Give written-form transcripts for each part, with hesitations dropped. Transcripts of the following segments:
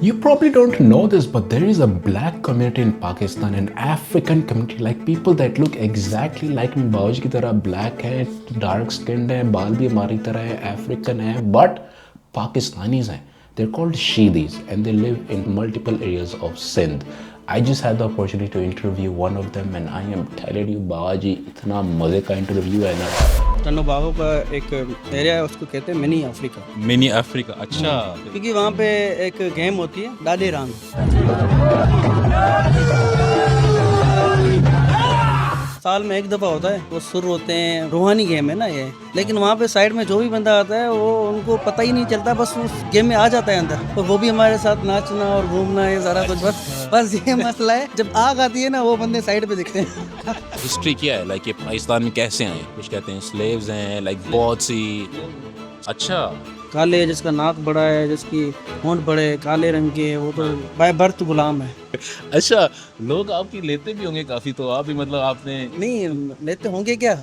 You probably don't know this, but there is a black community in Pakistan, an African community, like people that look exactly like me. Boughs की तरह black है, dark skinned है, बाल भी हमारी तरह है, African है, but Pakistanis हैं. They're called Shidis and they live in multiple areas of Sindh. I just had the opportunity to interview one of them and I am telling you बाजी इतना मज़े का इंटरव्यू है ना. टन्नो बागों का एक एरिया है, उसको कहते हैं मिनी अफ्रीका। मिनी अफ्रीका, अच्छा। क्योंकि वहाँ पे एक गेम होती है डाडी रांग। साल में एक दफ़ा होता है, वो सुर होते हैं, रूहानी गेम है ना ये। लेकिन वहाँ पे साइड में जो भी बंदा आता है वो उनको पता ही नहीं चलता, बस उस गेम में आ जाता है अंदर। और वो भी हमारे साथ नाचना और घूमना, ये सारा कुछ बस ये मसला है। जब आग आती है ना, वो बंदे साइड पे दिखते हैं। हिस्ट्री क्या है, लाइक ये पाकिस्तान में कैसे आए? कुछ कहते हैं स्लेव्स हैं, लाइक बहुत सी। अच्छा, काले, जिसका नाक बड़ा है, जिसकी होंठ बड़े काले रंग के है, वो तो बाय बर्थ गुलाम है। अच्छा, लोग आपकी लेते भी होंगे काफी, तो आप भी मतलब आपने नहीं लेते होंगे क्या?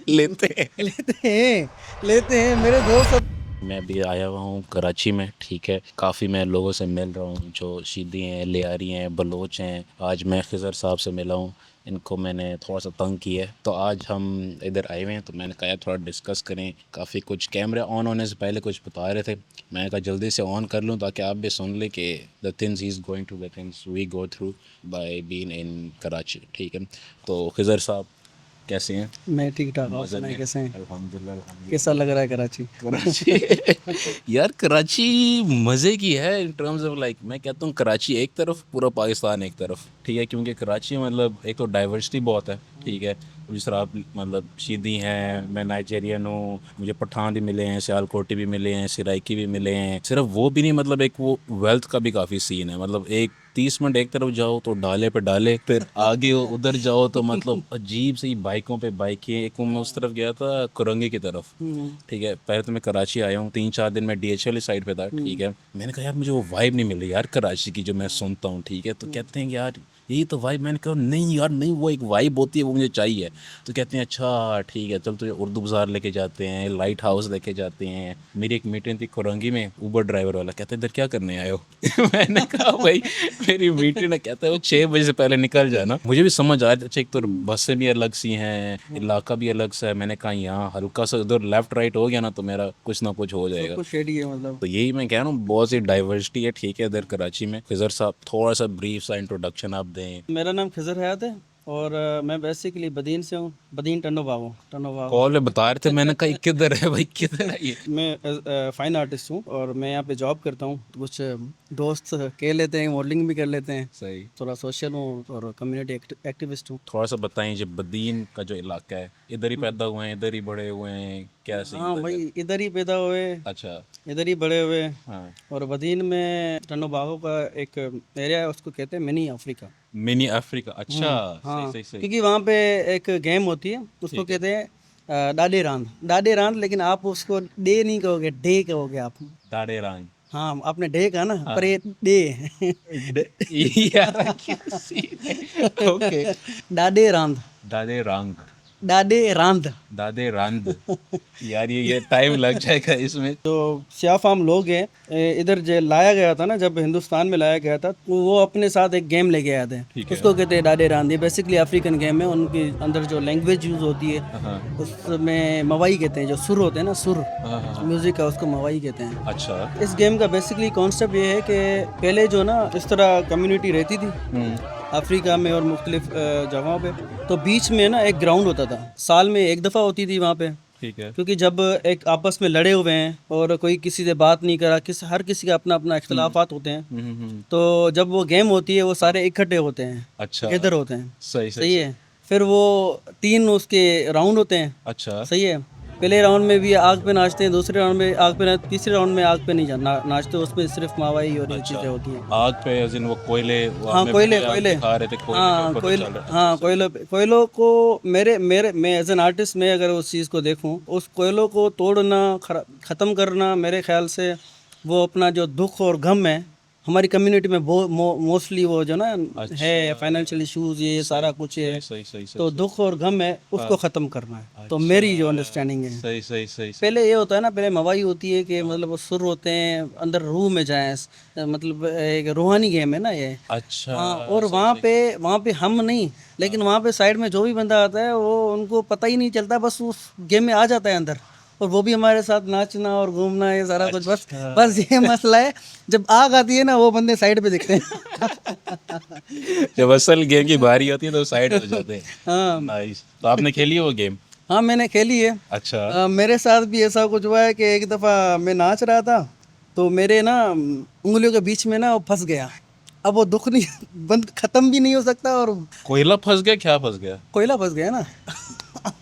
लेते हैं। लेते हैं मेरे दोस्त। मैं भी आया हुआ हूँ कराची में, ठीक है। काफ़ी मैं लोगों से मिल रहा हूँ जो शीदी हैं, लियारी हैं, बलोच हैं। आज मैं खिज़र साहब से मिला हूँ, इनको मैंने थोड़ा सा तंग किया है, तो आज हम इधर आए हुए हैं। तो मैंने कहा थोड़ा डिस्कस करें। काफ़ी कुछ कैमरे ऑन होने से पहले कुछ बता रहे थे, मैंने कहा जल्दी से ऑन कर लूँ ताकि आप भी सुन लें कि the things he is going to, the things we go through by being in Karachi, ठीक है। तो खिज़र साहब कैसे हैं? मैं ठीक ठाक हूँ, सुनाइए कैसे हैं? अल्हम्दुलिल्लाह। कैसा लग रहा है कराची? कराची यार, कराची मज़े की है इन टर्म्स ऑफ, लाइक मैं कहता हूँ कराची एक तरफ, पूरा पाकिस्तान एक तरफ, ठीक है। क्योंकि कराची मतलब एक तो डाइवर्सिटी बहुत है, ठीक है। जिस तरह आप मतलब शीदी हैं, मैं नाइजेरियन हूँ, मुझे पठान भी मिले हैं, सियालकोटी भी मिले हैं, सिराइकी भी मिले हैं। सिर्फ वो भी नहीं, मतलब एक वो वेल्थ का भी काफ़ी सीन है। मतलब एक 30 मिनट एक तरफ जाओ तो डाले पे डाले, फिर आगे उधर जाओ तो मतलब अजीब सी बाइकों पे बाइकें। एक मैं उस तरफ गया था कुरंगी की तरफ, ठीक है। पहले तो मैं कराची आया हूँ, 3-4 दिन मैं DHL साइड पे था, ठीक है। मैंने कहा यार मुझे वो वाइब नहीं मिल रही यार कराची की जो मैं सुनता हूँ, ठीक है। तो कहते हैं कि यार यही तो वाइब। मैंने कहा नहीं यार नहीं, वो एक वाइब होती है, वो मुझे चाहिए। तो कहते हैं अच्छा ठीक है, चल तुझे उर्दू बाज़ार लेके जाते हैं, लाइट हाउस लेके जाते हैं। मेरी एक मीटिंग थी कुरंगी में, ऊबर ड्राइवर वाला कहता है इधर क्या करने आए हो? मैंने कहा भाई मेरी मीटिंग है। कहता है वो 6 बजे से पहले निकल जाना। मुझे भी समझ आ रही, अच्छा एक तो बसें भी अलग सी हैं, इलाका भी अलग सा है। मैंने कहा यहाँ हल्का सा उधर लेफ्ट राइट हो गया ना तो मेरा कुछ ना कुछ हो जाएगा। कुछ शेडी है मतलब। तो यही मैं कह रहा हूँ, बहुत सी डाइवर्सिटी है, ठीक है, इधर कराची में। खिज़र साहब थोड़ा सा ब्रीफ सा इंट्रोडक्शन आप दें। मेरा नाम खिज़र हयात है और मैं बेसिकली बदीन से हूँ। बदीन टन्नो बागो। कॉल में बता रहे थे, मैंने कहा किधर है भाई, किधर है ये? मैं फाइन आर्टिस्ट हूँ और मैं यहाँ पे जॉब करता हूँ। कुछ दोस्त कह लेते हैं, मॉडलिंग भी कर लेते हैं। सही। थोड़ा सोशल हूँ और कम्युनिटी एक्टिविस्ट हूँ। थोड़ा सा बताएं, जब बदीन का जो इलाका है, इधर ही पैदा हुए हैं, इधर ही बड़े हुए हैं, क्या सीन हाँ था? भाई, इधर ही पैदा हुए, अच्छा। इधर ही बड़े हुए। हाँ, और बदीन में टन्नो बागो का एक एरिया है, उसको कहते हैं मिनी अफ्रीका। मिनी अफ्रीका, अच्छा। हाँ, सही सही सही। क्योंकि वहाँ पे एक गेम होती है, उसको कहते हैं डाडे रांद। डाडे रांद, लेकिन आप उसको डे नहीं कहोगे, डे कहोगे आप। दाड़े रंग। हाँ, आपने डे कहा ना, पर ये डे है। यार क्या सीन है? ओके। डाडे रांद। दादे रंग, डाडे रांद। दादे रंद। यार ये टाइम लग जाएगा इसमें। जो सियाफाम लोग हैं, इधर जो लाया गया था ना, जब हिंदुस्तान में लाया गया था, तो वो अपने साथ एक गेम लेके आए थे। उसको कहते हैं डाडे रांद। ये बेसिकली अफ्रीकन गेम है। उनके अंदर जो लैंग्वेज यूज होती है उसमें मवाई कहते हैं। जो सुर होते हैं ना, सुर म्यूजिक का, उसको मवाई कहते हैं। अच्छा। इस गेम का बेसिकली कॉन्सेप्ट ये है कि पहले जो ना इस तरह कम्युनिटी रहती थी अफ्रीका में और मुख्तलिफ जगहों पे, तो बीच में ना एक ग्राउंड होता था, साल में एक दफ़ा होती थी वहाँ पे। ठीक है। क्योंकि जब एक आपस में लड़े हुए हैं और कोई किसी से बात नहीं करा, हर किसी का अपना अपना इख्तलाफात होते हैं, तो जब वो गेम होती है वो सारे इकट्ठे होते हैं, अच्छा। इधर होते हैं। सही सही है। फिर वो 3 उसके राउंड होते हैं। अच्छा। सही है। पहले राउंड में भी आग पे नाचते हैं, दूसरे राउंड में आग पे तीसरे राउंड में आग पे नहीं नाचते, उसमें सिर्फ मावाई और ये चीज़ें होती हैं। आग पे as in वो कोयले, वो हाँ, आपने कोयले मुझे कोयले दिखा रहे थे, कोयले के हाँ, ऊपर कोयले चल रहा है। हाँ, कोयलों को मेरे मेरे मैं एज एन आर्टिस्ट में अगर उस चीज़ को देखूं, उस कोयलों को तोड़ना, ख़त्म करना, मेरे ख्याल से वो अपना जो दुख और गम है हमारी कम्युनिटी में मोस्टली वो जो ना है फाइनेंशियल इश्यूज ये सारा कुछ है, सही सही सही तो दुख और गम है उसको ख़त्म करना है। तो मेरी जो अंडरस्टैंडिंग है, सही सही सही पहले ये होता है ना, पहले मवाई होती है कि मतलब वो सुर होते हैं अंदर रूह में जाए, मतलब एक रूहानी गेम है ना ये। अच्छा हाँ, और वहाँ पे हम नहीं, लेकिन वहाँ पे साइड में जो भी बंदा आता है वो उनको पता ही नहीं चलता, बस उस गेम में आ जाता है अंदर, और वो भी हमारे साथ नाचना और घूमना ये सारा कुछ, बस ये मसला है। जब आग आती है ना वो बंदे साइड पे दिखते हैं। जब असल गेम की बारी होती है तो साइड हो जाते हैं। हाँ नाइस। तो आपने खेली है वो गेम? हाँ, मैंने खेली है। अच्छा। मेरे साथ भी ऐसा कुछ हुआ है कि एक दफ़ा मैं नाच रहा था तो मेरे ना उंगलियों के बीच में ना वो फंस गया। अब वो दुख नहीं बंद ख़त्म भी नहीं हो सकता, और कोयला फंस गया? क्या फंस गया? कोयला फंस गया ना।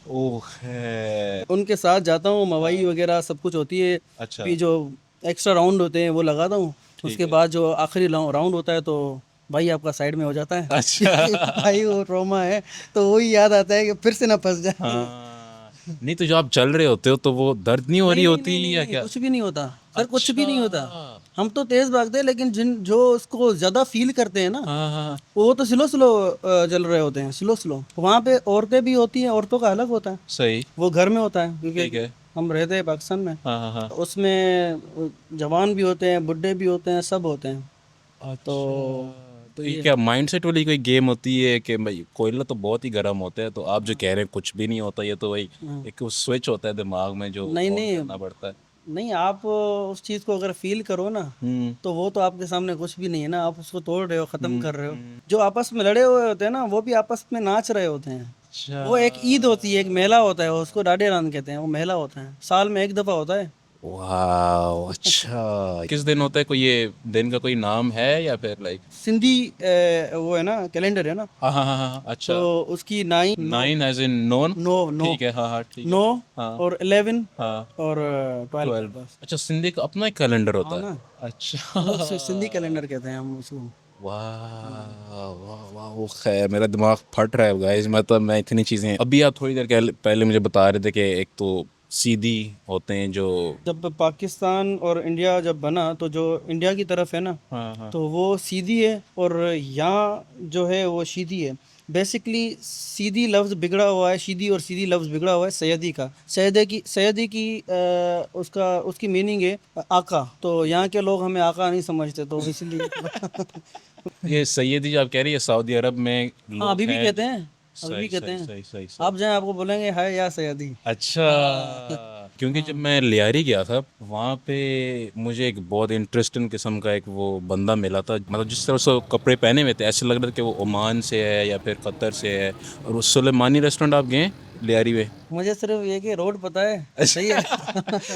ओह है। उनके साथ जाता हूँ, मवाई वगैरह सब कुछ होती है, अच्छा। फिर जो एक्स्ट्रा राउंड होते हैं वो लगाता हूँ, उसके बाद जो आखिरी राउंड होता है तो भाई आपका साइड में हो जाता है। अच्छा। भाई वो ट्रॉमा है, तो वही याद आता है कि फिर से ना फंस जाए। हाँ। नहीं तो जो आप चल रहे होते हो तो वो दर्द नहीं हो रही होती या क्या? कुछ भी नहीं होता सर, कुछ भी नहीं होता। अच्छा। हम तो तेज भागते हैं, लेकिन जिन जो उसको ज्यादा फील करते हैं ना, हाँ हाँ वो तो स्लो स्लो चल रहे होते हैं, स्लो स्लो। वहाँ पे औरतें भी होती हैं, औरतों का अलग होता है, सही। वो घर में होता है, ठीक क्योंकि है। हम रहते हैं पाकिस्तान में। हाँ हाँ हाँ। उसमें जवान भी होते हैं, बुढ़े भी होते हैं, सब होते हैं। अच्छा। तो ये क्या माइंडसेट वाली कोई गेम होती है कि भाई कोयला तो बहुत ही गर्म होता है, तो आप जो कह रहे हैं कुछ भी नहीं होता, ये तो वही एक स्विच होता है दिमाग में जो नहीं ऑन नहीं करना पड़ता है? नहीं, आप उस चीज़ को अगर फील करो ना, तो वो तो आपके सामने कुछ भी नहीं है ना, आप उसको तोड़ रहे हो, ख़त्म कर रहे हो। जो आपस में लड़े हुए होते हैं ना, वो भी आपस में नाच रहे होते हैं। अच्छा। वो एक ईद होती है, एक मेला होता है, उसको डाडे रान कहते हैं, वो मेला होता है, साल में एक दफ़ा होता है। वाह। अच्छा। किस दिन होता है? कोई ये दिन का कोई नाम है या फिर लाइक? सिंधी वो है ना, कैलेंडर है ना, हाँ हाँ हाँ हाँ, अच्छा। तो उसकी 9 9 age in non? No no ठीक है, हाँ हाँ ठीक है। 9 हाँ और 11 हाँ। और 12 12। बस। अच्छा, सिंधी का अपना एक कैलेंडर हाँ होता ना, है? अच्छा। वो सिंधी कैलेंडर कहते हैं हम उसको। वाह वाह वाह, वो खैर मेरा दिमाग फट रहा है गाइस, मतलब मैं इतनी चीज़ें, अभी आप थोड़ी देर पहले मुझे बता रहे थे कि एक तो सीधी होते हैं जो। जब पाकिस्तान और इंडिया जब बना, तो जो इंडिया की तरफ है ना, हाँ हाँ। तो वो सीधी है, और यहाँ जो है वो शीदी है। बेसिकली सीधी लफ्ज़ बिगड़ा हुआ है, शीदी और सीधी लफ्ज़ बिगड़ा हुआ है सैयदी का। सैयदी की उसकी मीनिंग है आका, तो यहाँ के लोग हमें आका नहीं समझते, तो इसलिए। ये सैयदी जो आप कह रही है सऊदी अरब में हाँ, लोग अभी भी हैं? कहते हैं, अभी भी सही कहते सही हैं। सही सही सही। आप जाएं, आपको बोलेंगे हाय या सैयदी। अच्छा। क्योंकि जब मैं लियारी गया था वहाँ पे मुझे एक बहुत इंटरेस्टिंग किस्म का एक वो बंदा मिला था, मतलब जिस तरह से वो कपड़े पहने हुए थे ऐसे लग रहा था कि वो ओमान से है या फिर कतर से है। और वो सुलेमानी रेस्टोरेंट आप गए लियारी में? मुझे सिर्फ ये कि रोड पता है, सही है।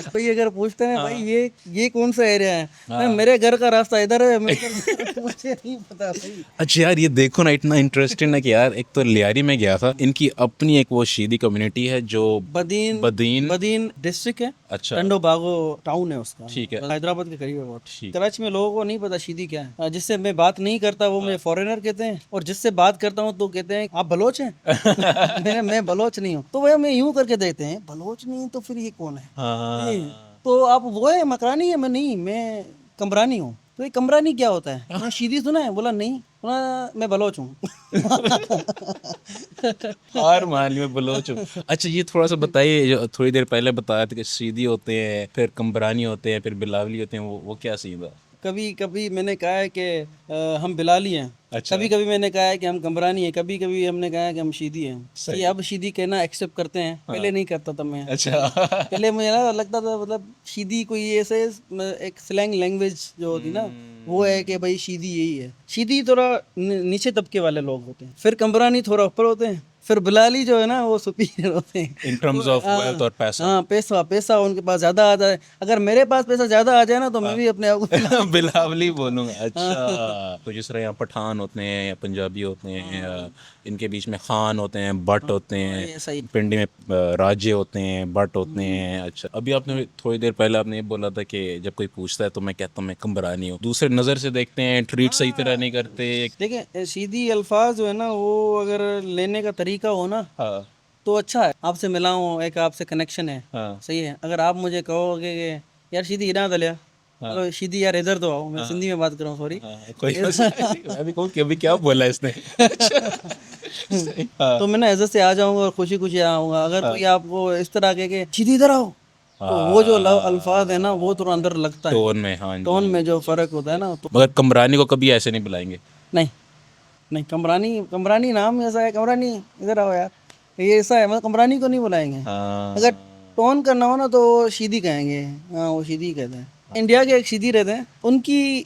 कोई अगर पूछते हैं भाई ये कौन सा एरिया है, मैं मेरे घर का रास्ता इधर है, मुझे नहीं पता भाई। अच्छा यार, ये देखो ना, इतना इंटरेस्टिंग है कि यार एक तो लियारी में गया था, इनकी अपनी एक वो शीदी कम्युनिटी है जो बदीन बदीन। बदीन डिस्ट्रिक्ट है, अच्छा। टंडो बागो टाउन है उसका, ठीक है। हैदराबाद के करीब है बहुत। ठीक। कराची में लोगों को नहीं पता शीदी क्या है। जिससे मैं बात नहीं करता वो मुझे फॉरेनर कहते हैं, और जिससे बात करता हूँ तो कहते हैं आप बलोच हैं। मैं बलोच नहीं हूँ, तो वह मैं यूं करके देखते हैं, बलोच नहीं तो फिर ये कौन है? हाँ। तो आप वो है मकरानी है? मैं नहीं, मैं कमरानी हूँ। तो ये कमरानी क्या होता है? मैं शीदी सुना है? बोला नहीं। बोला मैं बलोच हूँ। हार मान ली, मैं बलोच हूँ। अच्छा, ये थोड़ा सा बताइए, जो थोड़ी देर पहले बताया था कि सीधी होते हैं, फिर कम्बरानी होते हैं, फिर बिलावली होते हैं, वो क्या सीन था? कभी कभी मैंने कहा है कि हम बिलाली हैं। अच्छा। कभी कभी मैंने कहा है कि हम कमरानी हैं। कभी कभी हमने कहा है कि हम शीदी हैं। कि अब शीदी कहना एक्सेप्ट करते हैं, पहले नहीं करता था मैं। अच्छा। पहले मुझे ना लगता था, मतलब शीदी कोई ऐसे एक स्लैंग लैंग्वेज जो होती ना, वो है कि भाई शीदी यही है। शीदी थोड़ा नीचे तबके वाले लोग होते हैं, फिर कमरानी थोड़ा ऊपर होते हैं, फिर बिलाली जो है ना वो सुपीरियर होते हैं इन टर्म्स ऑफ वेल्थ और पैसा। हाँ, पैसा उनके पास ज्यादा आ जाए। अगर मेरे पास पैसा ज्यादा आ जाए ना, तो मैं भी अपने आप को बिलावली बोलूंगा। अच्छा। तो जिस तरह यहाँ पठान होते हैं या पंजाबी होते हैं या इनके बीच में खान होते हैं, बट होते हैं, ये सही। पिंडी में राजे होते हैं, बट होते हैं। अच्छा, अभी आपने थोड़ी देर पहले आपने ये बोला था कि जब कोई पूछता है तो मैं कहता हूँ मैं कम्बरानी हूँ, दूसरे नज़र से देखते हैं, ट्रीट सही तरह नहीं करते। देखिए, सीधी अल्फाज जो है ना, वो अगर लेने का तरीका हो ना, हाँ तो अच्छा है। आपसे मिला हूँ, एक आपसे कनेक्शन है, हाँ सही है। अगर आप मुझे कहोगे कि यार सीधी इना दलिया, चलो शीदी यार इधर तो आओ, मैं सिंधी में बात कर रहा हूँ, सॉरी। कोई मैं भी कहूँ कि अभी क्या बोला इसने। तो मैं ना इधर से आ जाऊंगा और खुशी खुशी आऊंगा। अगर कोई आपको इस तरह के शीदी इधर आओ, तो वो जो अल्फाज है ना वो थोड़ा अंदर लगता है, टोन में, हाँ जी। टोन में जो फर्क होता है ना। तो मगर कमरानी को कभी ऐसे नहीं बुलाएंगे। नहीं नहीं, कमरानी, कमरानी नाम ऐसा है, कमरानी इधर आओ यार, ये ऐसा है, मतलब कमरानी को नहीं बुलाएंगे। हाँ। अगर टोन करना हो ना तो वो शीदी कहेंगे, हाँ वो शीदी कहते हैं। इंडिया के एक शीदी रहते हैं, उनकी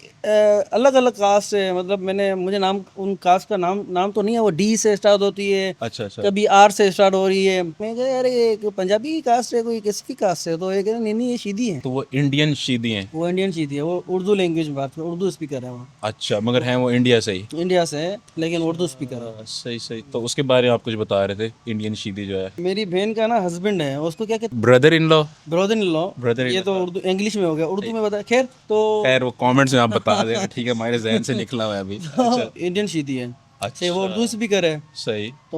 अलग अलग कास्ट है, मतलब मुझे नाम उन कास्ट का नाम तो नहीं है, वो डी से स्टार्ट होती है, अच्छा अच्छा। कभी आर से स्टार्ट हो रही है। मैं कह यार ये एक पंजाबी की कास्ट है, कोई किसकी कास्ट है, तो ये कह रहे नहीं नहीं ये शीदी है। तो वो इंडियन शीदी हैं। वो इंडियन शीदी है, वो उर्दू लैंग्वेज में बात कर, उर्दू स्पीकर है वो, अच्छा, मगर हैं वो इंडिया से ही। इंडिया से है लेकिन उर्दू स्पीकर है। सही सही। तो उसके बारे में आप कुछ बता रहे थे, इंडियन शीदी जो है। मेरी बहन का ना हस्बैंड है, उसको क्या कहते ब्रदर इन लॉ। हैं, ब्रदर इन लॉ। Brother-in-law। ये तो उर्दू इंग्लिश में हो गया, उर्दू में बता, खैर तो खैर वो कमेंट्स में आप बता देना, ठीक है, हमारे जहन से निकला हुआ है अभी। इंडियन शीदी है। अच्छा। वो उर्दू स्पीकर है, सही। तो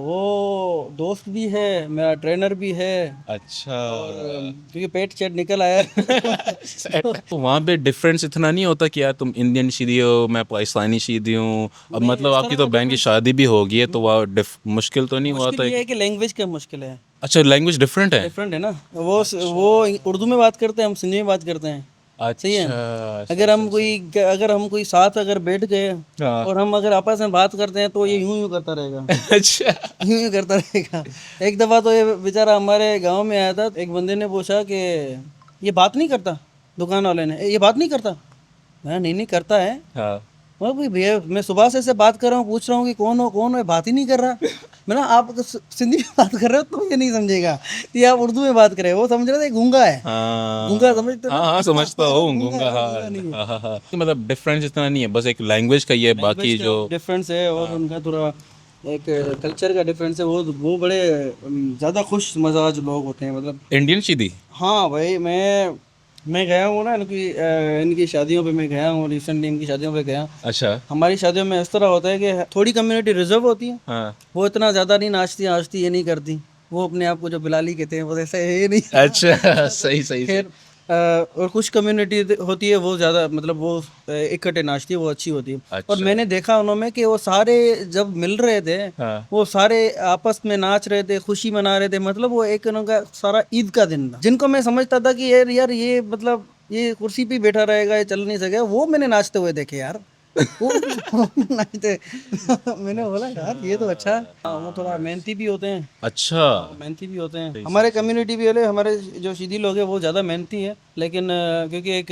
वो दोस्त भी है, मेरा ट्रेनर भी है, अच्छा। क्योंकि पेट चेट निकल आया है। तो वहाँ पे डिफरेंस इतना नहीं होता कि यार तुम इंडियन शीदी हो, मैं पाकिस्तानी शीदी हूँ। अब मतलब आपकी तो बहन की शादी भी होगी है, तो वहाँ मुश्किल तो नहीं हुआ था? ये है कि लैंग्वेज का मुश्किल है, अच्छा, लैंग्वेज डिफरेंट है। डिफरेंट है ना। वो उर्दू में बात करते हैं, हम सिंधी में बात करते हैं। सही है। अच्छा। अगर हम कोई साथ अगर बैठ गए हाँ। और हम अगर आपस में बात करते हैं तो ये यूं यूं करता रहेगा। अच्छा। यूं यूं करता रहेगा। एक दफा तो ये बेचारा हमारे गांव में आया था, एक बंदे ने पूछा कि ये बात नहीं करता, दुकान वाले ने, ये बात नहीं करता। मैं नहीं करता है। हाँ। मैं भाई भैया मैं सुबह से बात कर रहा हूँ, पूछ रहा हूँ कि कौन हो, बात ही नहीं कर रहा। मैं ना आप सिंधी में बात कर रहे हो तो ये नहीं समझेगा, ये आप उर्दू में बात कर रहे हो। वो समझ रहे थे गूंगा है। हाँ। गूंगा समझते हो? हाँ हाँ, समझता हूँ गूंगा। हाँ हाँ हाँ। मतलब डिफरेंस इतना नहीं है, बस एक लैंग्वेज का ही है, बाकी जो डिफरेंस है और उनका थोड़ा एक कल्चर का डिफरेंस है। वो बड़े ज़्यादा खुश मजाज लोग होते हैं, मतलब। इंडियन शीदी। हाँ भाई, मैं गया हूँ ना इनकी शादियों पे, मैं गया हूँ रिसेंटली, इनकी शादियों पे गया। अच्छा। हमारी शादियों में इस तरह होता है कि थोड़ी कम्युनिटी रिजर्व होती है, हाँ। वो इतना ज़्यादा नहीं नाचती ये नहीं करती, वो अपने आप को जो बिलाली कहते हैं वो ऐसा है ये नहीं। अच्छा। सही सही। खैर और कुछ कम्युनिटी होती है वो ज़्यादा, मतलब वो इकट्ठे नाचती है, वो अच्छी होती है। अच्छा। और मैंने देखा उन्होंने कि वो सारे जब मिल रहे थे, हाँ। वो सारे आपस में नाच रहे थे, खुशी मना रहे थे, मतलब वो एक उनका सारा ईद का दिन था। जिनको मैं समझता था कि यार ये मतलब ये कुर्सी पे बैठा रहेगा, ये चल नहीं सकेगा, वो मैंने नाचते हुए देखे यार। वो नाचते। मैंने बोला यार ये तो अच्छा है। वो थोड़ा मेहनती भी होते हैं। अच्छा। मेहनती भी होते हैं। हमारे कम्युनिटी भी वाले, हमारे जो शीदी लोग हैं वो ज़्यादा मेहनती है, लेकिन क्योंकि एक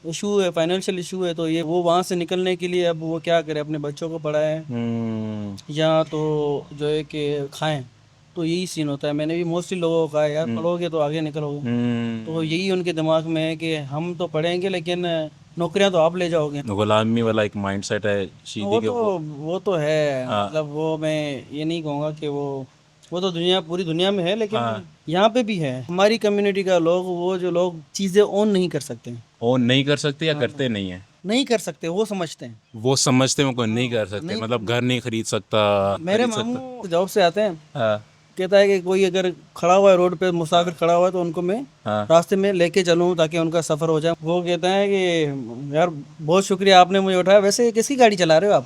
इशू है, फाइनेंशियल इशू है, तो ये वो वहाँ से निकलने के लिए अब वो क्या करे, अपने बच्चों को पढ़ाएं या तो जो है कि खाएं, तो यही सीन होता है। मैंने भी मोस्टली लोगों को कहा यार पढ़ोगे तो आगे निकलोगे, तो यही उनके दिमाग में है कि हम तो पढ़ेंगे लेकिन नौकरियां तो आप ले जाओगे। गुलामी वाला एक माइंडसेट है शीदी के। वो तो है, मतलब वो मैं ये नहीं कहूँगा कि वो तो पूरी दुनिया में है, लेकिन यहाँ पे भी है। हमारी कम्युनिटी का लोग, वो जो लोग चीज़ें ओन नहीं कर सकते, ओन नहीं कर सकते या करते नहीं है? नहीं कर सकते, वो समझते हैं, वो समझते हैं, वो नहीं कर सकते, मतलब घर नहीं खरीद सकता। मेरे मामू जॉब से आते हैं, हाँ। कहता है कि कोई अगर खड़ा हुआ है रोड पे, मुसाफिर खड़ा हुआ है, तो उनको मैं रास्ते में लेके चलूँ ताकि उनका सफ़र हो जाए। वो कहता है कि यार बहुत शुक्रिया आपने मुझे उठाया, वैसे किसकी गाड़ी चला रहे हो आप?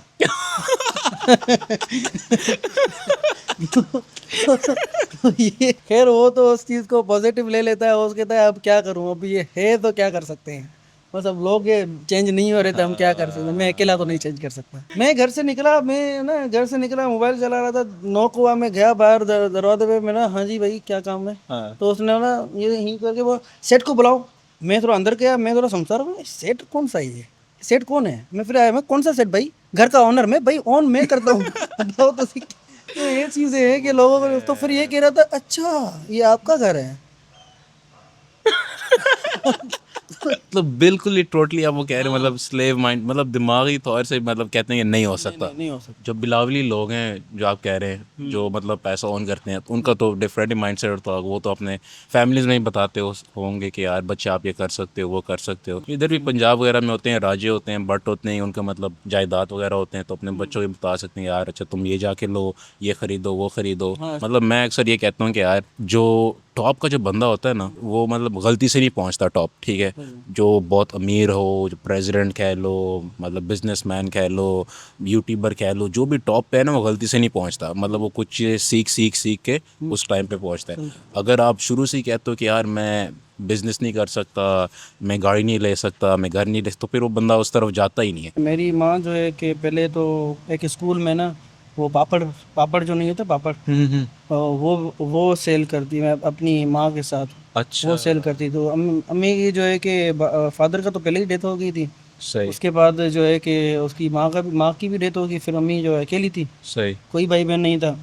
तो ये खैर वो तो उस चीज़ को पॉजिटिव ले लेता है, वो कहता है अब क्या करूँ, अब ये है तो क्या कर सकते हैं, बस अब लोग ये चेंज नहीं हो रहे थे, हम क्या कर सकते हैं, मैं अकेला तो नहीं चेंज कर सकता। मैं घर से निकला, मोबाइल चला रहा था, नॉक हुआ, मैं गया बाहर दरवाजे पे, मैं ना हाँ जी भाई क्या काम है? तो उसने ना ये ही करके वो सेठ को बुलाओ। मैं थोड़ा अंदर गया, मैं थोड़ा समझा रहा हूँ सेठ कौन सा है, सेठ कौन है? मैं फिर आया, मैं कौन सा सेठ भाई? घर का ऑनर मैं भाई, ऑन मैं करता हूँ। तो ये चीज़ें हैं कि लोगों को, तो फिर ये कह रहा था अच्छा ये आपका घर है। मतलब बिल्कुल ही टोटली आप वो कह रहे हैं, मतलब स्लेव माइंड, मतलब दिमागी तौर से मतलब कहते हैं कि नहीं हो सकता। नहीं हो सकता। जो बिलावली लोग हैं जो आप कह रहे हैं, जो मतलब पैसा ऑन करते हैं, तो उनका तो डिफरेंट ही माइंड सेट होता है। वो तो अपने फैमिलीज में ही बताते होंगे कि यार बच्चे आप ये कर सकते हो, वो कर सकते हो। इधर भी पंजाब वगैरह में होते हैं, राजे होते हैं, बट होते हैं, उनका मतलब जायदाद वगैरह होते हैं, तो अपने बच्चों को बता सकते हैं यार अच्छा तुम ये जाके लो, ये खरीदो, वो खरीदो। मतलब मैं अक्सर ये कहता हूँ कि यार जो टॉप का जो बंदा होता है ना वो मतलब गलती से नहीं पहुंचता टॉप, ठीक है। जो बहुत अमीर हो, जो प्रेसिडेंट कह लो, मतलब बिजनेसमैन कह लो, यूट्यूबर कह लो, जो भी टॉप पे है ना वो गलती से नहीं पहुंचता, मतलब वो कुछ चीज़ें सीख के उस टाइम पे पहुंचता है। अगर आप शुरू से ही कहते हो कि यार मैं बिजनेस नहीं कर सकता, मैं गाड़ी नहीं ले सकता, मैं घर नहीं ले, तो फिर वो बंदा उस तरफ जाता ही नहीं है। मेरी माँ जो है कि पहले तो एक स्कूल में ना वो पापड़ पापड़ जो नहीं होते पापड़, वो सेल करती मैं अपनी माँ के साथ। अच्छा, वो सेल करती तो अम्मी की जो है कि फादर का तो पहले ही डेथ हो गई थी। सही उसके बाद जो है कि उसकी माँ की भी डेथ हो गई, फिर अम्मी जो है अकेली थी, सही। कोई भाई बहन नहीं था।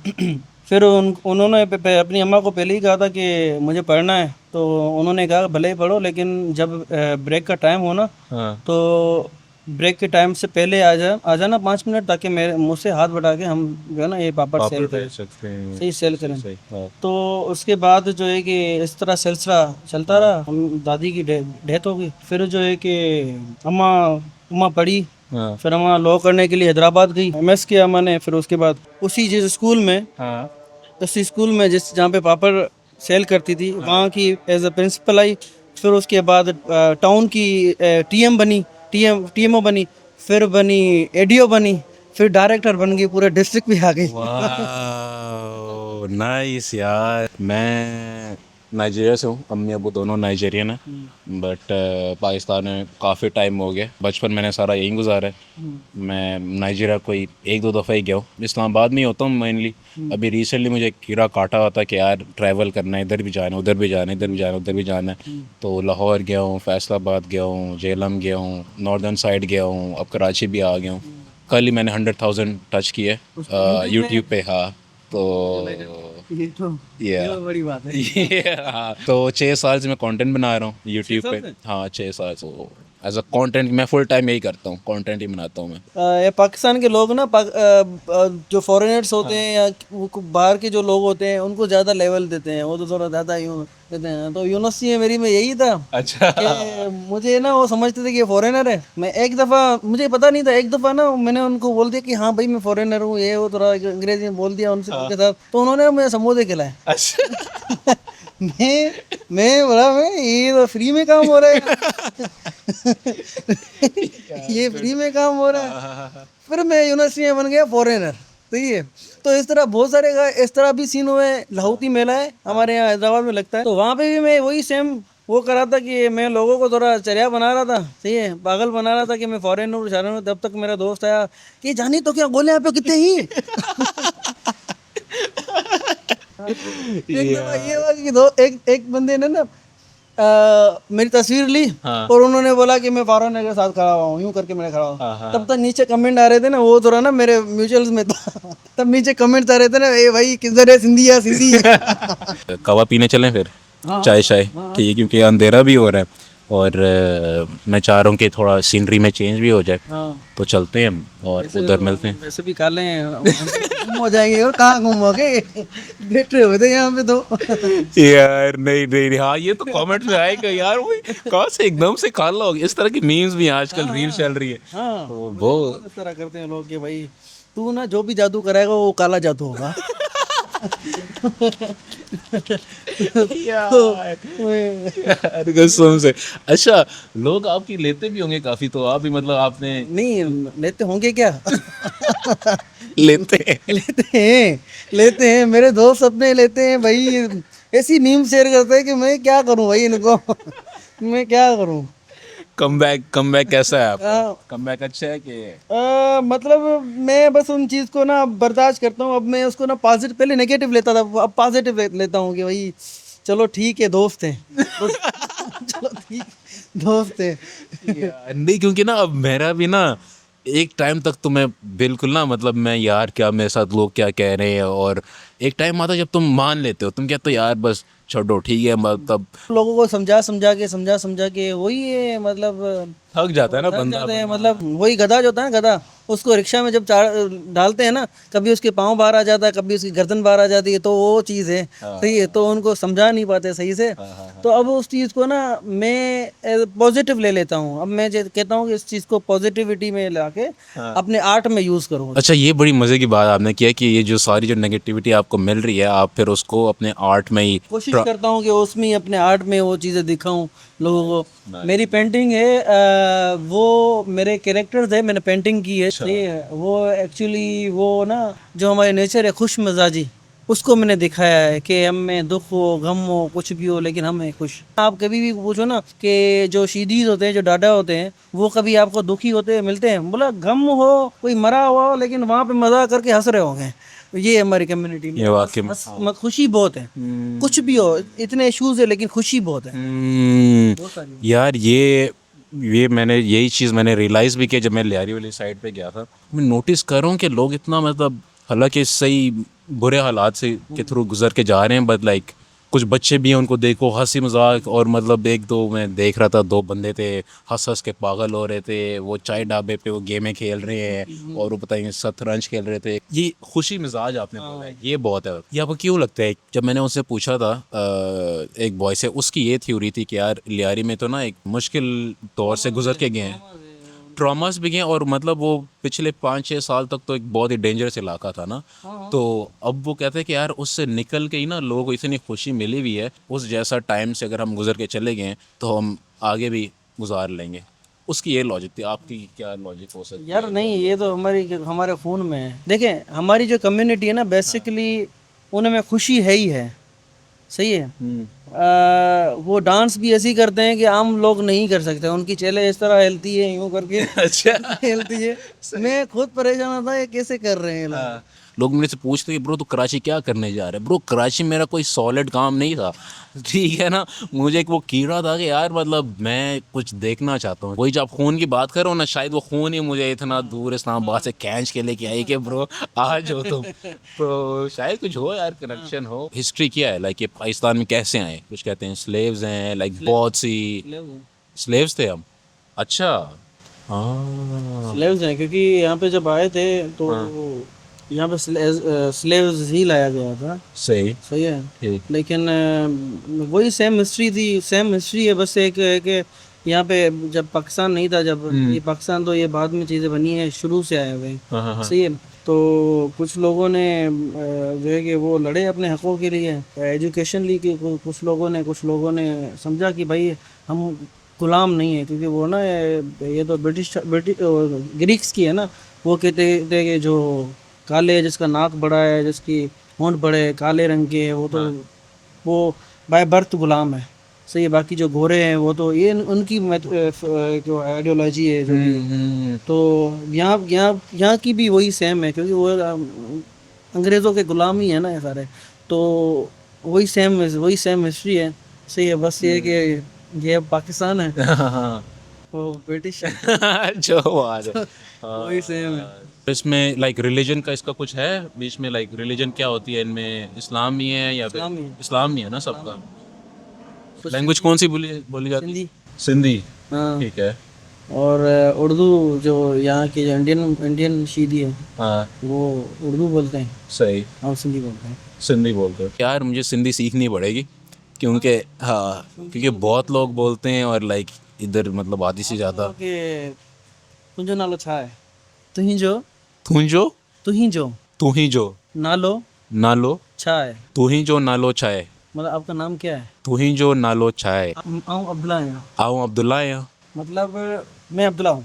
फिर उन्होंने अपनी अम्मा को पहले ही कहा था कि मुझे पढ़ना है, तो उन्होंने कहा भले ही पढ़ो, लेकिन जब ब्रेक का टाइम हो ना हाँ, तो ब्रेक के टाइम से पहले आ जाना 5 मिनट, ताकि मेरे मुझसे हाथ बढ़ा के हम जो है ना ये पापड़ सेल पापड़ करें, बेच सकते हैं। सही सेल करें। सही, हाँ। तो उसके बाद जो है कि इस तरह सिलसिला चलता रहा। हम दादी की डेथ हो गई, फिर जो है कि अम्मा अम्मा पढ़ी, हाँ, फिर अम्मा लॉ करने के लिए हैदराबाद गई, एमएस किया अम्मा ने। फिर उसके बाद उसी जिस स्कूल में हाँ, उसी स्कूल में जिस जहाँ पे पापड़ सेल करती थी वहाँ की एज अ प्रिंसिपल आई। फिर उसके बाद टाउन की टीएम बनी, टीएमओ बनी, फिर बनी एडीओ बनी, फिर डायरेक्टर बन गई, पूरे डिस्ट्रिक्ट भी आ गई। वाह नाइस यार। मैं नाइजीरिया से हूँ, अम्मी अबू दोनों नाइजीरियन हैं, बट पाकिस्तान में काफ़ी टाइम हो गया, बचपन मैंने सारा यहीं गुजारा है। मैं नाइजीरिया कोई एक दो दफ़ा ही गया हूँ, इस्लामाबाद में ही होता हूँ मेनली। अभी रिसेंटली मुझे कीड़ा काटा हुआ था कि यार ट्रैवल करना है, इधर भी जाना है, उधर भी जाना है, इधर भी जाना है, उधर भी जाना है, तो लाहौर गया हूँ, फैसलाबाद गया हूँ, जेलम गया हूँ, नॉर्दर्न साइड गया हूँ, अब कराची भी आ गया हूँ। कल ही मैंने 100,000 टच किए यूट्यूब पे। हाँ, तो ये तो Yeah. ये बड़ी बात है। हाँ, तो 6 साल से मैं कंटेंट बना रहा हूँ यूट्यूब पे। हाँ, 6 साल से एज अ कंटेंट मैं फुल टाइम यही करता हूँ, कंटेंट ही बनाता हूँ मैं। ये पाकिस्तान के लोग ना जो फॉरेनर्स होते हैं या बाहर के जो लोग होते हैं उनको ज़्यादा लेवल देते हैं, वो तो थोड़ा ज़्यादा यूँ देते हैं। तो यूनिवर्सिटी में मेरी में यही था अच्छा। कि मुझे ना वो समझते थे कि ये फॉरेनर है। मैं एक दफ़ा, मुझे पता नहीं था, एक दफ़ा ना मैंने उनको बोल दिया कि हाँ भाई मैं फॉरेनर हूँ, ये वो थोड़ा अंग्रेजी में बोल दिया उनसे उनके साथ, तो उन्होंने मुझे समोसे खिलाए। अच्छा। मैं बोला मैं ये तो फ्री में काम हो रहा है। ये फ्री में काम हो रहा है। फिर मैं यूनिवर्सिटी में बन गया फॉरेनर, सही है। तो इस तरह बहुत सारे इस तरह भी सीन हुए। लाहौती मेला है हमारे यहाँ हैदराबाद में लगता है, तो वहाँ पे भी मैं वही सेम वो कर रहा था कि मैं लोगों को थोड़ा चरिया बना रहा था, सही है, पागल बना रहा था कि मैं फॉरेनर हूँ। तब तक मेरा दोस्त आया कि जानी तो क्या गोले यहाँ पे कितने ही। एक दफा ये हुआ कि एक बंदे ने ना मेरी तस्वीर ली और उन्होंने बोला कि मैं फॉरेनर के साथ खड़ा हुआ हूँ, यूं करके मैंने खड़ा हुआ। तब तक नीचे कमेंट आ रहे थे ना, वो थोड़ा ना मेरे म्यूचुअल्स में था। तब नीचे कमेंट आ रहे थे ना, ए भाई किधर है, सिंधी या सिंधी। कवा पीने चलें फिर, चाय शाय, ठीक है, क्योंकि अंधेरा भी हो रहा है और मैं चाह रहा हूँ कि थोड़ा सीनरी में चेंज भी हो जाए, तो चलते हैं हम और उधर मिलते हैं। वैसे भी खा लें, गुम हो जाएंगे। और कहाँ गुम हो गए, बैठे हुए थे यहाँ पे तो। यार नहीं नहीं, हाँ ये तो कमेंट में आएगा यार, वो कहाँ से एकदम से काला हो गया। इस तरह की मीम्स भी आजकल रील चल रही है। हाँ, तो वो इस तरह करते हैं लोग कि भाई तू ना जो भी जादू कराएगा वो काला जादू होगा। यार कसम से। अच्छा, लोग आपकी लेते भी होंगे काफी, तो आप भी मतलब आपने नहीं लेते होंगे क्या? लेते हैं। लेते हैं मेरे दोस्त अपने लेते हैं भाई। ऐसी मीम शेयर करते हैं कि मैं क्या करूं भाई इनको। मैं क्या करूं। कमबैक कैसा है आपका? कमबैक अच्छा है कि मतलब मैं बस उन चीज़ को ना बर्दाश्त करता हूँ। अब मैं उसको ना पॉजिटिव, पहले नेगेटिव लेता था, अब पॉजिटिव लेता हूँ कि भाई चलो ठीक है, दोस्त हैं। चलो ठीक, दोस्त है। यार, नहीं क्योंकि ना अब मेरा भी ना एक टाइम तक तो मैं बिल्कुल ना, मतलब मैं यार क्या मेरे साथ लोग क्या कह रहे हैं, और एक टाइम आता जब तुम मान लेते हो, तुम कहते हो यार बस छोड़ो ठीक है, मतलब लोगों को समझा समझा के वही है, मतलब थक जाता है ना थक बंदा। जाते हैं, मतलब वही गधा जो होता है ना, गधा, उसको रिक्शा में जब डालते हैं ना, कभी उसके पाँव बाहर आ जाता है, कभी उसकी गर्दन बाहर आ जाती है, तो वो चीज़ है। सही है, तो उनको समझा नहीं पाते सही से। तो अब उस चीज़ को ना मैं पॉजिटिव ले लेता हूँ। अब मैं कहता हूँ कि इस चीज़ को पॉजिटिविटी में लाके अपने आर्ट में यूज़ करूँ। अच्छा, ये बड़ी मज़े की बात आपने किया कि ये जो सारी जो नेगेटिविटी आपको मिल रही है, आप फिर उसको अपने आर्ट में ही कोशिश करता हूँ कि उसमें ही अपने आर्ट में वो चीज़ें दिखाऊं लोगों को। मेरी पेंटिंग है, वो मेरे कैरेक्टर्स है, मैंने पेंटिंग की है। सही है, वो एक्चुअली वो ना जो हमारे नेचर है खुश मिजाजी, उसको मैंने दिखाया है कि हम में दुख हो गम हो कुछ भी हो, लेकिन हम हैं खुश। आप कभी भी पूछो ना कि जो शीदीज होते हैं, जो डाडा होते हैं, वो कभी आपको दुखी होते हुए मिलते हैं? बोला गम हो, कोई मरा हुआ हो, लेकिन वहाँ पे मजा करके हंस रहे होंगे। ये हमारी कम्युनिटी में ये वाकई में खुशी बहुत है। कुछ भी हो, इतने इश्यूज है लेकिन खुशी बहुत है। बहुत सारी। यार ये मैंने यही चीज़ मैंने रियलाइज़ भी किया जब मैं लियारी वाली साइड पे गया था। मैं नोटिस कर रहा हूँ कि लोग इतना मतलब हालांकि सही बुरे हालात से के थ्रू गुजर के जा रहे हैं, बट लाइक कुछ बच्चे भी हैं, उनको देखो हंसी मजाक, और मतलब एक दो मैं देख रहा था, दो बंदे थे हंस हंस के पागल हो रहे थे, वो चाय ढाबे पे वो गेमें खेल रहे हैं और वो बताएंगे शतरंज खेल रहे थे। ये खुशी मिजाज आपने बोला है, ये बहुत है। ये आपको क्यों लगता है? जब मैंने उससे पूछा था एक बॉय से, उसकी ये थ्योरी थी कि यार लियारी में तो ना एक मुश्किल दौर से गुजर के गए हैं, ट्रॉमास भी गए, और मतलब वो पिछले 5-6 साल तक तो एक बहुत ही डेंजरस इलाका था ना। तो अब वो कहते हैं कि यार उससे निकल के ही ना लोगों को इतनी खुशी मिली हुई है, उस जैसा टाइम से अगर हम गुजर के चले गए तो हम आगे भी गुजार लेंगे। उसकी ये लॉजिक थी, आपकी क्या लॉजिक हो सकती है? यार नहीं, ये तो हमारे खून में है। देखें, हमारी जो कम्युनिटी है ना, बेसिकली उनमें खुशी है ही है। सही है। वो डांस भी ऐसे ही करते हैं कि आम लोग नहीं कर सकते। उनकी चेले इस तरह हिलती है, यूं करके अच्छा। हिलती है। मैं खुद परेशान होता ये कैसे कर रहे हैं ये लोग। लोग मेरे से पूछते हैं ब्रो तो कराची क्या करने जा रहे हैं? ब्रो कराची मेरा कोई सॉलिड काम नहीं था, ठीक है ना। मुझे एक वो कीड़ा था कि यार मतलब मैं कुछ देखना चाहता हूँ। वही जब आप खून की बात करो ना, शायद वो खून ही मुझे इतना दूर इस्लामाबाद से खींच के लेके आई कि ब्रो आज हो तुम। तो शायद कुछ हो यार, कनेक्शन हो। हिस्ट्री क्या है लाइक, ये पाकिस्तान में कैसे आए? कुछ कहते हैं स्लेव्स हैं, लाइक बहुत सी स्लेव्स थे हम। अच्छा। हाँ। स्लेव्स हैं, क्योंकि यहाँ पे जब आए थे तो यहाँ पे स्लेव्स ही लाया गया था। सही। सही है। ठीक। लेकिन वही सेम हिस्ट्री थी, सेम हिस्ट्री है। बस एक है कि यहाँ पे जब पाकिस्तान नहीं था, जब ये पाकिस्तान, तो ये बाद में चीज़ें बनी है, शुरू से आए हुए हैं। सही है। तो कुछ लोगों ने जो है कि वो लड़े अपने हकों के लिए, एजुकेशन ली कि कुछ लोगों ने समझा कि भाई हम गुलाम नहीं है, क्योंकि वो ना ये तो ब्रिटिश ग्रीक्स की है ना। वो कहते थे कि जो काले, जिसका नाक बड़ा है, जिसकी होंठ बड़े काले रंग के है, वो बाय बर्थ गुलाम है। सही है। बाकी जो गोरे हैं वो तो ये उनकी जो आइडियोलॉजी है जो भी। तो यहाँ की भी वही सेम है, क्योंकि वो अंग्रेज़ों के गुलाम ही है ना ये सारे। तो वही सेम हिस्ट्री है। सही है। बस ये कि ये पाकिस्तान है, वो ब्रिटिश है। जो बात है। वही सेम है। इसमें लाइक रिलीजन का इसका कुछ है बीच में? लाइक रिलीजन क्या होती है इनमें? इस्लाम ही है या फिर इस्लाम ही है ना सबका? लैंग्वेज कौन सी बोली जाती है? हिंदी। सिंधी। हाँ। ठीक है। और उर्दू, जो यहाँ की जो इंडियन शीदी है, हाँ वो उर्दू बोलते हैं, सही। हम सिंधी बोलते हैं। सिंधी बोलते हो यार? मुझे सिंधी सीखनी पड़ेगी, क्योंकि हाँ, क्योंकि बहुत लोग बोलते हैं और लाइक इधर मतलब आधी से ज़्यादा। कि तुंहिंजो नालो छा है? तुहिंजो तुंहिंजो तुहिंजो तुहिंजो नालो नालो छा है? तुहिंजो नालो छा है? मतलब आपका नाम क्या है? तुहिंजो नालो छा है? आऊँ अब्दुल्ला आया। आऊं अब्दुल्ला आया। मतलब मैं अब्दुल्ला हूँ।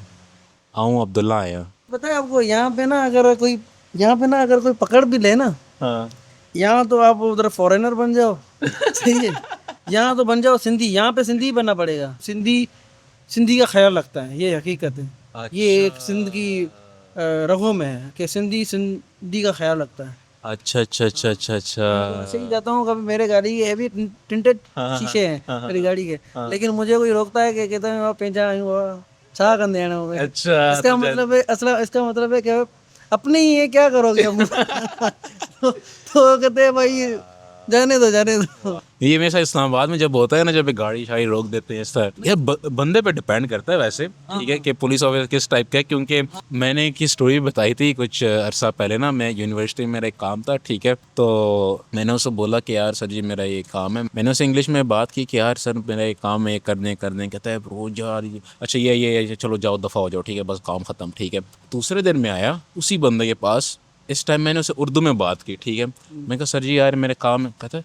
आऊं अब्दुल्ला आया। पता है आपको, यहाँ पे ना अगर कोई पकड़ भी ले ना, हाँ। यहाँ तो आप उधर फॉरेनर बन जाओ। सही है। यहाँ तो बन जाओ सिंधी। यहाँ पे सिंधी बनना पड़ेगा। सिंधी का ख्याल रखता है, ये हकीकत है। ये एक सिंध की रगों में है कि सिंधी का ख्याल रखता है। अच्छा अच्छा अच्छा अच्छा अच्छा। ऐसे ही जाता हूँ कभी, मेरे गाड़ी के हैवी टिंटेड शीशे हैं मेरी गाड़ी के, लेकिन मुझे कोई रोकता है कि कहता है पेंचा छा कर देना हो। अच्छा। इसका मतलब है इसका मतलब है कि अपने ही है, क्या करोगे हम। तो कहते हैं भाई जाने दो जाने दो। ये मेरे साथ इस्लामाबाद में जब होता है ना, जब गाड़ी शाड़ी रोक देते हैं इस तरह, यार बंदे पे डिपेंड करता है वैसे, ठीक है, कि पुलिस ऑफिसर किस टाइप का है। क्योंकि मैंने एक स्टोरी बताई थी कुछ अरसा पहले ना, मैं यूनिवर्सिटी में मेरा एक काम था, ठीक है, तो मैंने उससे बोला कि यार सर जी मेरा ये काम है, मैंने उससे इंग्लिश में बात की कि यार सर मेरा ये काम है, कर दें। कहता है ब्रो यार अच्छा ये चलो जाओ दफ़ा हो जाओ, ठीक है, बस काम ख़त्म, ठीक है। दूसरे दिन में आया उसी बंदे के पास, इस टाइम मैंने उसे उर्दू में बात की, ठीक है। मैं कहा सर जी यार मेरे काम है। कहता है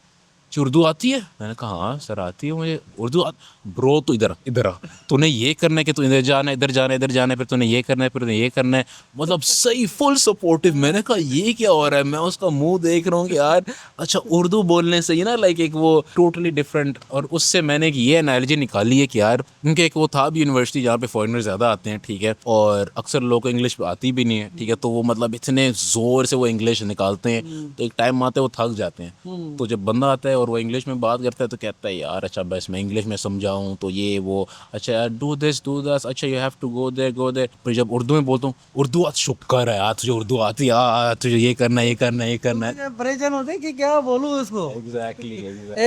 कि उर्दू आती है? मैंने कहा हाँ सर आती है मुझे उर्दू ब्रो तो इधर आ, तूने ये करना है कि तू इधर जाना है इधर जाना है, फिर तूने ये करना है, फिर तूने ये करना है, मतलब सही फुल सपोर्टिव। मैंने कहा ये क्या हो रहा है, मैं उसका मुंह देख रहा हूँ कि यार अच्छा उर्दू बोलने से ही ना लाइक एक वो टोटली डिफरेंट। और उससे मैंने एक ये एनालॉजी निकाली है कि यार क्योंकि एक वो था भी यूनिवर्सिटी जहाँ पे फॉरेनर ज़्यादा आते हैं, ठीक है, और अक्सर लोग को इंग्लिश आती भी नहीं है, ठीक है, तो वो मतलब इतने ज़ोर से वो इंग्लिश निकालते हैं, तो एक टाइम आते हैं वो थक जाते हैं। तो जब बंदा आता है और वो इंग्लिश में बात करता है तो कहता है यार अच्छा बस मैं इंग्लिश में समझाऊँ तो ये वो, अच्छा यार डू दिस अच्छा you have to go there. फिर जब उर्दू में बोलता हूँ उर्दू आज शुक्र है यार तुझे उर्दू आती है यार, तुझे ये करना है। परेशान होते कि क्या बोलूँ उसको। एग्जैक्टली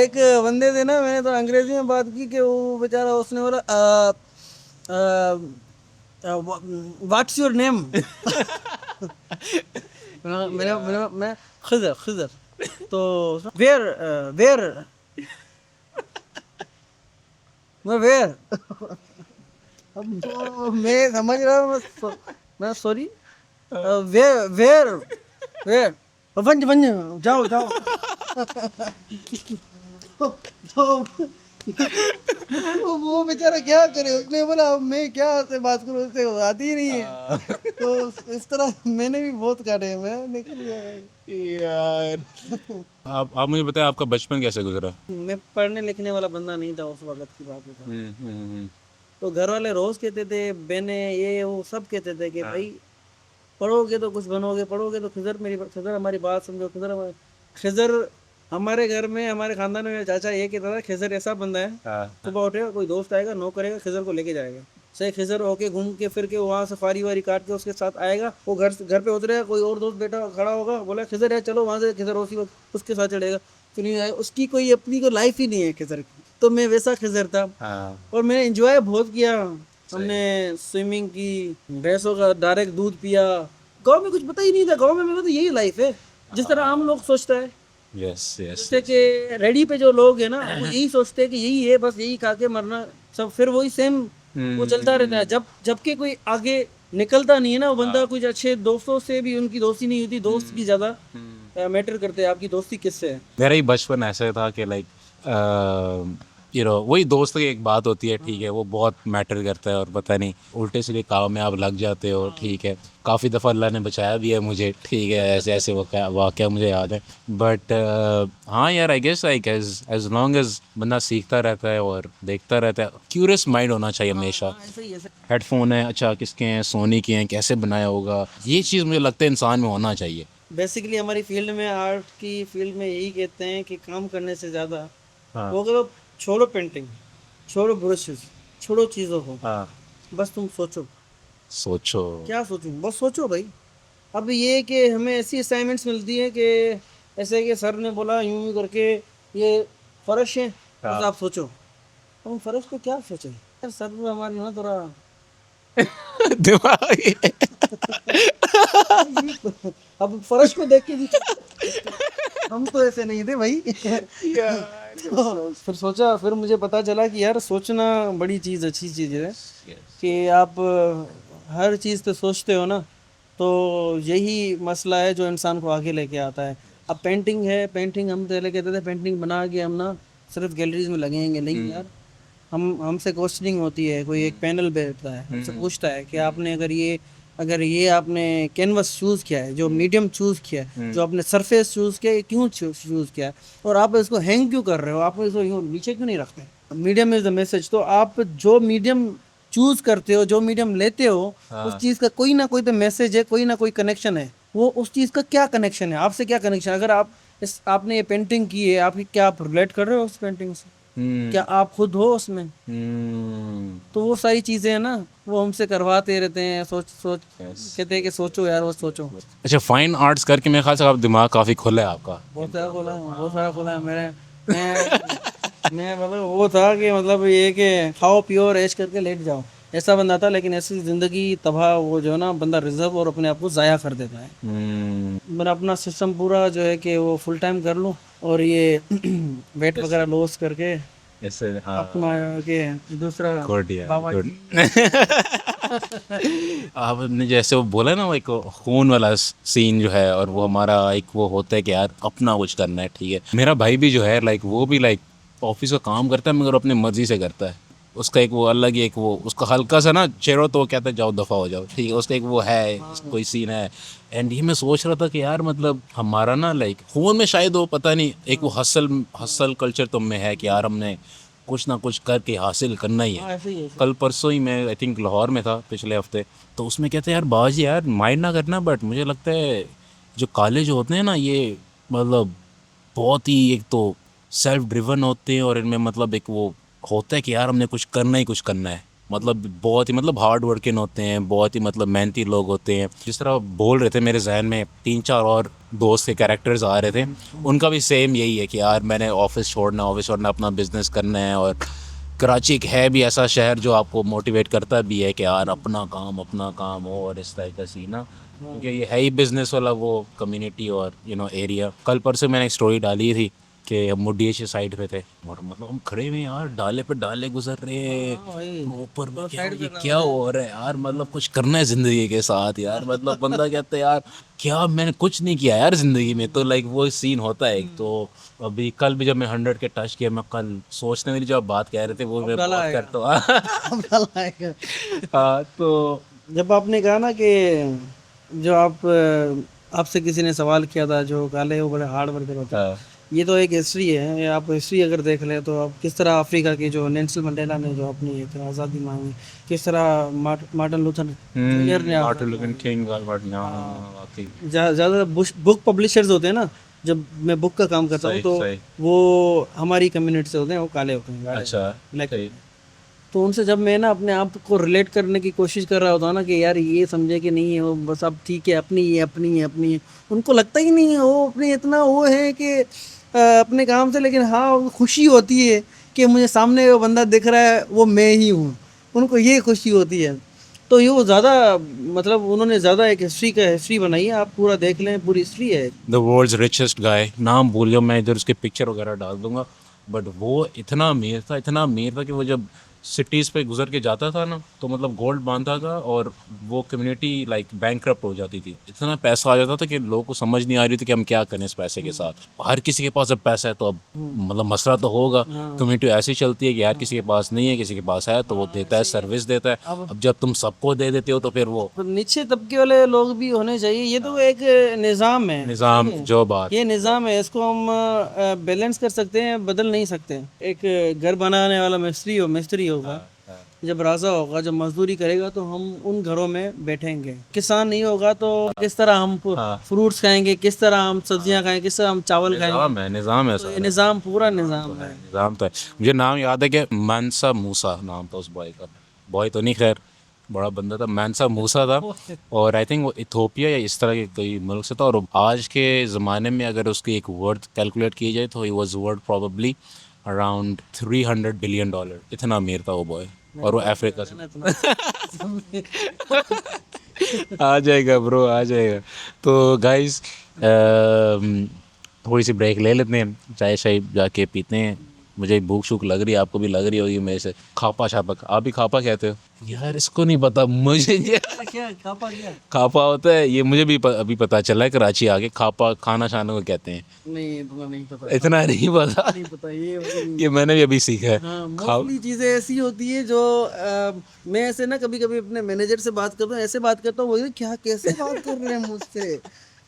एक बंदे थे ना, मैंने तो अंग्रेजी में बात की कि वो बेचारा उसने बोला व्हाट्स योर नेम। मैं खिजर खिजर, तो वेयर वेयर मैं वेयर। अब तो मैं समझ रहा हूँ, मैं सॉरी वेयर वेयर वेयर वंज वंज जाओ जाओ। तो वो बेचारा क्या करे, उसने बोला अब मैं क्या से बात करूं, उससे आती ही नहीं है। तो इस तरह मैंने भी बहुत काटे, मैं निकल गया। यार आप मुझे बताएं आपका बचपन कैसे गुजरा? मैं पढ़ने लिखने वाला बंदा नहीं था उस वक्त की बात है। तो घर वाले रोज कहते थे, बहने ये वो सब कहते थे कि भाई पढ़ोगे तो कुछ बनोगे, पढ़ोगे तो खिजर हमारी बात समझो, खिजर हमारे घर में हमारे खानदान में मेरा चाचा ये कहता था खिजर ऐसा बंदा है, सुबह उठेगा कोई दोस्त आएगा नो करेगा खिजर को लेके जाएगा, सही खिजर होके घूम के फिर के वहाँ सफारी वारी काट के उसके साथ आएगा, वो घर पे उतरेगा, कोई और दोस्त बेटा खड़ा होगा, बोला खिजर है चलो वहाँ से खिजर उसी वक्त उसके साथ चढ़ेगा, फिर नहीं आए, उसकी कोई अपनी को लाइफ ही नहीं है खिजर की। तो मैं वैसा खिजर था और मैंने एंजॉय बहुत किया। हमने स्विमिंग की, भैंसों का डायरेक्ट दूध पिया। गांव में कुछ पता ही नहीं था, गांव में मेरा तो यही लाइफ है जिस तरह आम लोग सोचता है। यस जैसे कि रेडी पे जो लोग हैं ना वो यही सोचते हैं कि यही है बस, यही खा के मरना सब, फिर वही सेम वो चलता रहता है। जबकि कोई आगे निकलता नहीं है ना वो बंदा, कुछ अच्छे दोस्तों से भी उनकी दोस्ती नहीं होती, दोस्त की ज्यादा मैटर करते हैं आपकी दोस्ती किससे है। मेरा ही बचपन ऐसे था कि लाइक वही दोस्त की एक बात होती है, ठीक है, वो बहुत मैटर करता है और पता नहीं उल्टे सीधे काम में आप लग जाते हो, ठीक है, काफ़ी दफ़ा अल्लाह ने बचाया भी है मुझे, ठीक है, ऐसे ऐसे वाक़या मुझे याद है। बट हाँ यार I guess like as long as बंदा सीखता रहता है और देखता रहता है, क्यूरियस माइंड होना चाहिए हमेशा। हेडफोन है अच्छा किसके हैं, सोनी के हैं, कैसे बनाया होगा, ये चीज़ मुझे लगता है इंसान में होना चाहिए। बेसिकली हमारी फील्ड में, आर्ट की फील्ड में यही कहते हैं कि काम करने से ज़्यादा हाँ। वो करो, छोड़ो पेंटिंग, छोड़ो ब्रशेस, छोड़ो चीज़ों को, हाँ बस तुम सोचो। सोचो क्या सोचूं, बस सोचो भाई। अब ये कि हमें ऐसी असाइनमेंट्स मिलती है कि ऐसे कि सर ने बोला यूं यूं करके ये फर्श है, बस आप सोचो। हम फर्श पे क्या सोचें यार, सर पे हमारी ना थोड़ा दिमाग अब फर्श को देख के भी हम तो ऐसे नहीं थे भाई। तो फिर सोचा, फिर मुझे पता चला कि यार सोचना बड़ी चीज़, अच्छी चीज़ है कि आप हर चीज़ पे सोचते हो ना, तो यही मसला है जो इंसान को आगे लेके आता है। अब पेंटिंग है, पेंटिंग हम पहले कहते थे पेंटिंग बना के हम ना सिर्फ गैलरीज में लगेंगे, नहीं यार, हमसे क्वेश्चनिंग होती है, कोई एक पैनल बैठता है हमसे पूछता है कि आपने अगर ये आपने कैनवस चूज़ किया है, जो मीडियम चूज़ किया है, जो आपने सरफेस चूज़ किया है, क्यों चूज़ किया है, और आप इसको हैंग क्यों कर रहे हो, आप इसको यूँ नीचे क्यों नहीं रखते। Medium is the message. तो आप जो मीडियम चूज़ करते हो, जो मीडियम लेते हो, उस चीज़ का कोई ना कोई तो मैसेज है, कोई ना कोई कनेक्शन है। वो उस चीज़ का क्या कनेक्शन है, आपसे क्या कनेक्शन, अगर आपने ये पेंटिंग की है, आप क्या आप रिलेट कर रहे हो उस पेंटिंग से, क्या आप खुद हो उसमें, तो वो सारी चीज़ें हैं ना। वो हमसे करवाते रहते हैं, सोच सोच कहते हैं कि सोचो यार, वो सोचो। अच्छा, फाइन आर्ट्स करके मेरे ख्याल से आप दिमाग काफ़ी खुला है आपका। बहुत सारा खोला है, बहुत सारा खोला है मेरे। मैं मतलब वो था कि मतलब ये कि खाओ पियो और ऐश करके लेट जाओ, ऐसा बंदा था। लेकिन ऐसी ज़िंदगी तबाह, वो जो है ना बंदा रिजर्व और अपने आप को ज़ाया कर देता है। मैंने अपना सिस्टम पूरा जो है कि वो फुल टाइम कर लूँ और ये वेट वगैरह लॉस करके ऐसे, हाँ, अपना के दूसरा गुड यार, बाबा गुड। आपने जैसे वो बोला ना, वो एक खून वाला सीन जो है, और वो हमारा एक वो होता है कि यार अपना कुछ करना है, ठीक है। मेरा भाई भी जो है लाइक वो भी लाइक ऑफिस का काम करता है मगर अपनी मर्जी से करता है। उसका एक वो अलग ही एक वो उसका हल्का सा ना चेहरा तो वो कहता है जाओ दफ़ा हो जाओ, ठीक है। उसका एक वो है, कोई सीन है। एंड ये मैं सोच रहा था कि यार मतलब हमारा ना लाइक खून में शायद वो पता नहीं एक वो हसल कल्चर तुम में है कि यार हमने कुछ ना कुछ करके हासिल करना ही है। ऐसे ही है। कल परसों ही मैं आई थिंक लाहौर में था पिछले हफ्ते, तो उसमें कहते हैं यार बाजी यार माइंड ना करना, बट मुझे लगता है जो काले जो होते हैं ना ये मतलब बहुत ही एक तो सेल्फ ड्रिवन होते हैं, और इनमें मतलब एक वो होता है कि यार हमने कुछ करना ही कुछ करना है। मतलब बहुत ही मतलब हार्ड वर्किंग होते हैं, बहुत ही मतलब मेहनती लोग होते हैं। जिस तरह बोल रहे थे मेरे जहन में 3-4 और दोस्त के कैरेक्टर्स आ रहे थे, उनका भी सेम यही है कि यार मैंने ऑफिस छोड़ना अपना बिजनेस करना है। और कराची एक है भी ऐसा शहर जो आपको मोटिवेट करता भी है कि यार अपना काम हो, और इस तरह का सीन ना, क्योंकि ये है ही बिजनेस वाला वो कम्युनिटी और एरिया। कल परसों मैंने एक स्टोरी डाली थी कि हम मुडियश साइड पे थे, और मतलब हम खड़े हुए यार डाले पे डाले गुजर रहे हैं, ऊपर में क्या हो रहा है यार, मतलब कुछ करना है जिंदगी के साथ यार। मतलब बंदा कहता है यार क्या मैंने कुछ नहीं किया यार जिंदगी में, तो लाइक वो सीन होता है एक। तो अभी कल भी जब मैं 100 के टच किया, मैं कल सोचने वाली जो आप बात कह रहे थे वो मैं बहुत करता हूँ। हाँ, तो जब आपने कहा ना कि जो आपसे किसी ने सवाल किया था जो काले वो बड़े हार्ड वर्कर होते हैं, ये तो एक हिस्ट्री है। ये आप हिस्ट्री अगर देख लें तो आप किस तरह अफ्रीका की जो नेल्सन मंडेला ने जो अपनी एक आज़ादी मांगी, किस तरह मार्टिन लूथर जूनियर ने ज़्यादा बुक पब्लिशर्स होते हैं ना, जब मैं बुक का काम करता हूँ तो वो हमारी कम्युनिटी से होते हैं, वो काले होते हैं। अच्छा, तो उनसे जब मैं ना अपने आप को रिलेट करने की कोशिश कर रहा होता हूँ ना कि यार ये समझे कि नहीं है वो बस अब ठीक है, अपनी है, उनको लगता ही नहीं है वो अपने इतना वो है कि अपने काम से। लेकिन हाँ वो खुशी होती है कि मुझे सामने वो बंदा दिख रहा है, वो मैं ही हूँ, उनको ये खुशी होती है। तो ये वो ज़्यादा मतलब उन्होंने ज़्यादा एक हिस्ट्री बनाई है। आप पूरा देख लें, पूरी हिस्ट्री है। द वर्ल्ड्स रिचेस्ट गाय, नाम भूल गया मैं, इधर उसके पिक्चर वगैरह डाल दूंगा। बट वो इतना अमीर था कि वो जब सिटीज़ पे गुजर के जाता था ना, तो मतलब गोल्ड बांधता था और वो कम्युनिटी लाइक बैंकक्रप्ट हो जाती थी। इतना पैसा आ जाता था कि लोगों को समझ नहीं आ रही थी कि हम क्या करें इस पैसे के साथ। हर किसी के पास अब पैसा है तो अब मतलब मसला तो होगा। कम्युनिटी ऐसी चलती है कि यार किसी के पास नहीं है, किसी के पास है तो वो देता है, सर्विस देता है। अब जब तुम सबको दे देते हो तो फिर वो नीचे तबके वाले लोग भी होने चाहिए। ये तो एक निज़ाम है, निज़ाम जो बात, ये निज़ाम है, इसको हम बैलेंस कर सकते हैं, बदल नहीं सकते। एक घर बनाने वाला मिस्त्री होगा, जब राजा होगा, जब मजदूरी करेगा तो हम उन घरों में बैठेंगे। किसान नहीं होगा तो किस तरह हम फ्रूट्स खाएंगे, किस तरह हम सब्जियां खाएंगे, किस तरह हम चावल खाएंगे। निज़ाम है तो ये निज़ाम पूरा निज़ाम है। निज़ाम तो है। मुझे नाम याद है कि मानसा मूसा नाम था उस बॉय का। बॉय तो नहीं, खैर बड़ा बंदा था, मानसा मूसा था। और आई थिंक वो इथोपिया या इस तरह के कोई मुल्क से था। और आज के ज़माने में अगर उसकी एक वर्थ कैलकुलेट की जाए तो he was worth probably around $300 billion. इतना अमीर था वो बॉय, और वो अफ्रीका से। आ जाएगा ब्रो, आ जाएगा। तो गाइस थोड़ी सी ब्रेक ले लेते हैं, चाय शाय जाके पीते हैं। मुझे भूख शूख लग रही है, आपको भी लग रही होगी मेरे से। खापा छापा, आप भी खापा कहते हो यार? इसको नहीं पता मुझे। क्या खापा खापा होता है ये मुझे भी अभी पता चला है। कराची आके खापा खाना शाना को कहते हैं। नहीं, इतना नहीं पता। इतना नहीं पता? नहीं पता ये मैंने भी अभी सीखा है। मोस्टली चीज़ें ऐसी होती है जो मैं ऐसे ना कभी कभी अपने मैनेजर से बात करता हूँ, ऐसे बात करता हूँ, वो क्या कैसे बात कर रहे हैं मुझसे।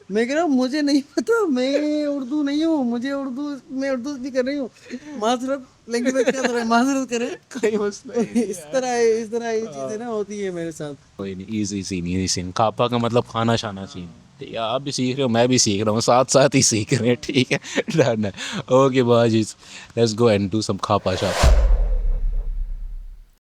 मैं कह रहा हूँ मुझे नहीं पता, मैं उर्दू नहीं हूँ, मैं उर्दू नहीं कर रही हूँ, माजरत लैंग्वेज क्या तरह माजरत करें। कोई मसला इस तरह ये चीज़ें ना होती है मेरे साथ। कोई नहीं, इजी सीन। खापा का मतलब खाना शाना सीन। ठीक है, आप भी सीख रहे हो, मैं भी सीख रहा हूँ, साथ ही सीख रहे हैं। ठीक है, डन है। ओके बाजीज, let's go and do some खापा शापा।